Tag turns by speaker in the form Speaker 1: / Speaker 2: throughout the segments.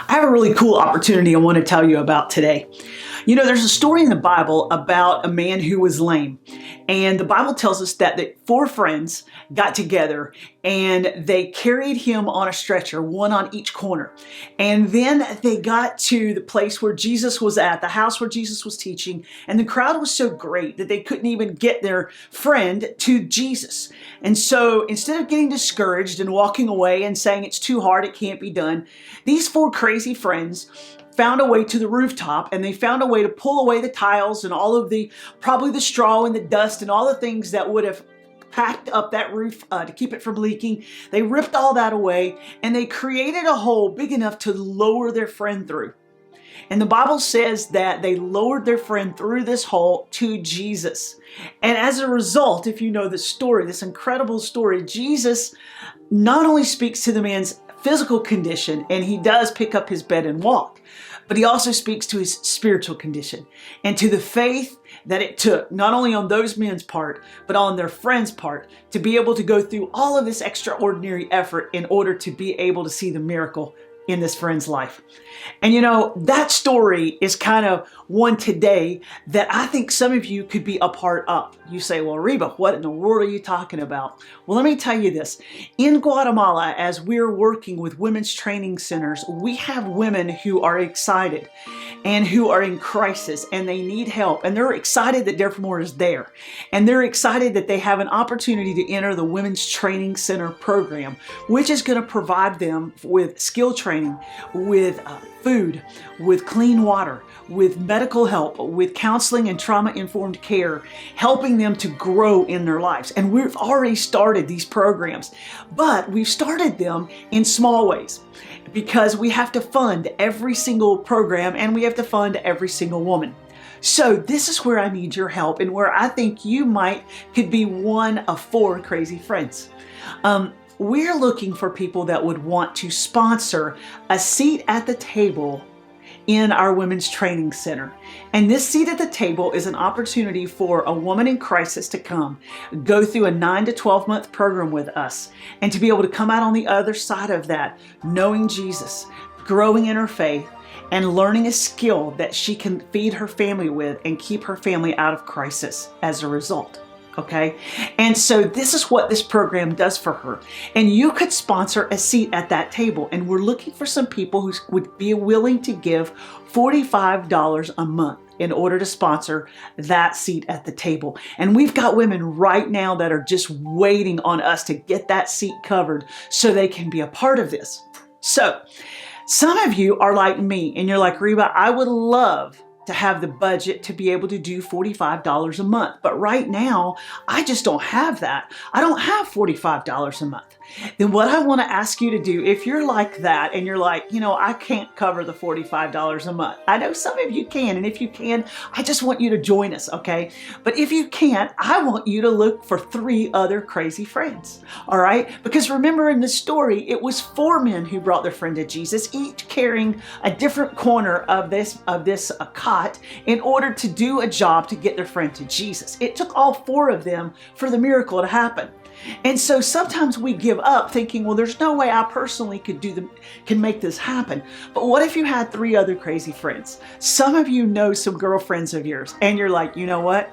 Speaker 1: I have a really cool opportunity I want to tell you about today. You know, there's a story in the Bible about a man who was lame. And the Bible tells us that the four friends got together and they carried him on a stretcher, one on each corner. And then they got to the place where Jesus was at, the house where Jesus was teaching. And the crowd was so great that they couldn't even get their friend to Jesus. And so instead of getting discouraged and walking away and saying it's too hard, it can't be done, these four crazy friends found a way to the rooftop, and they found a way to pull away the tiles and all of probably the straw and the dust and all the things that would have packed up that roof to keep it from leaking. They ripped all that away and they created a hole big enough to lower their friend through. And the Bible says that they lowered their friend through this hole to Jesus. And as a result, if you know the story, this incredible story, Jesus not only speaks to the man's physical condition, and he does pick up his bed and walk, but he also speaks to his spiritual condition and to the faith that it took, not only on those men's part, but on their friends' part, to be able to go through all of this extraordinary effort in order to be able to see the miracle in this friend's life. And you know, that story is kind of one today that I think some of you could be a part of. You say, well, Reba, what in the world are you talking about? Well, let me tell you this. In Guatemala, as we're working with women's training centers, we have women who are excited and who are in crisis and they need help. And they're excited that Dare for More is there. And they're excited that they have an opportunity to enter the Women's Training Center program, which is going to provide them with skill training, with food, with clean water, with medical help, with counseling and trauma-informed care, helping them to grow in their lives. And we've already started these programs, but we've started them in small ways because we have to fund every single program and we have to fund every single woman. So this is where I need your help and where I think you could be one of four crazy friends. We're looking for people that would want to sponsor a seat at the table in our Women's Training Center. And this seat at the table is an opportunity for a woman in crisis to come, go through a 9 to 12 month program with us, and to be able to come out on the other side of that, knowing Jesus, growing in her faith, and learning a skill that she can feed her family with and keep her family out of crisis as a result. Okay? And so this is what this program does for her. And you could sponsor a seat at that table. And we're looking for some people who would be willing to give $45 a month in order to sponsor that seat at the table. And we've got women right now that are just waiting on us to get that seat covered so they can be a part of this. So some of you are like me and you're like, Reba, I would love to have the budget to be able to do $45 a month. But right now, I just don't have that. I don't have $45 a month. Then what I want to ask you to do, if you're like that and you're like, you know, I can't cover the $45 a month. I know some of you can. And if you can, I just want you to join us, okay? But if you can't, I want you to look for 3 other crazy friends, all right? Because remember in the story, it was 4 men who brought their friend to Jesus, each carrying a different corner of this cot in order to do a job to get their friend to Jesus. It took all 4 of them for the miracle to happen. And so sometimes we give up thinking, well, there's no way I personally can make this happen. But what if you had 3 other crazy friends? Some of you know some girlfriends of yours and you're like, you know what?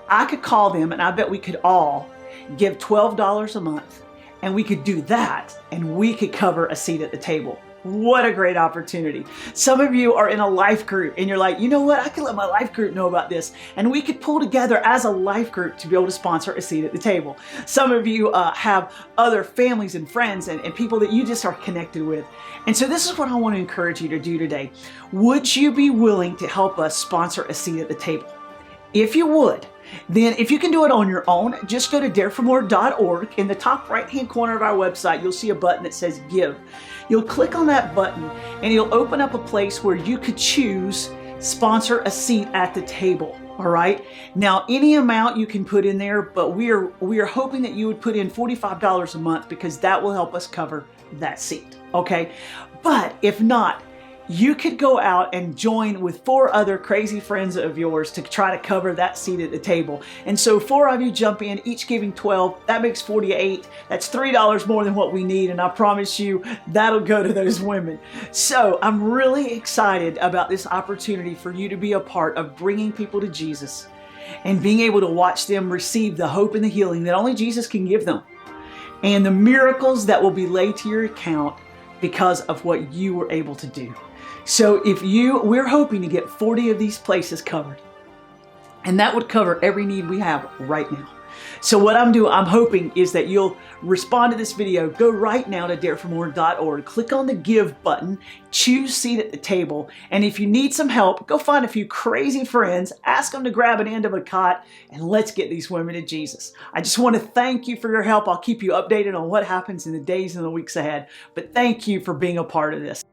Speaker 1: I could call them and I bet we could all give $12 a month and we could do that and we could cover a seat at the table. What a great opportunity. Some of you are in a life group and you're like, you know what? I could let my life group know about this and we could pull together as a life group to be able to sponsor a seat at the table. Some of you have other families and friends and people that you just are connected with. And so this is what I want to encourage you to do today. Would you be willing to help us sponsor a seat at the table? If you would, then if you can do it on your own, just go to dareformore.org. In the top right-hand corner of our website, you'll see a button that says Give. You'll click on that button and you'll open up a place where you could choose sponsor a seat at the table. All right. Now, any amount you can put in there, but we are hoping that you would put in $45 a month because that will help us cover that seat. Okay. But if not, you could go out and join with 4 other crazy friends of yours to try to cover that seat at the table. And so 4 of you jump in, each giving 12. That makes 48. That's $3 more than what we need, and I promise you that'll go to those women. So I'm really excited about this opportunity for you to be a part of bringing people to Jesus and being able to watch them receive the hope and the healing that only Jesus can give them, and the miracles that will be laid to your account because of what you were able to do. So we're hoping to get 40 of these places covered, and that would cover every need we have right now. So what I'm hoping is that you'll respond to this video. Go right now to dareformore.org, click on the give button, choose seat at the table, and if you need some help, go find a few crazy friends, ask them to grab an end of a cot, and let's get these women to Jesus. I just want to thank you for your help. I'll keep you updated on what happens in the days and the weeks ahead, but thank you for being a part of this.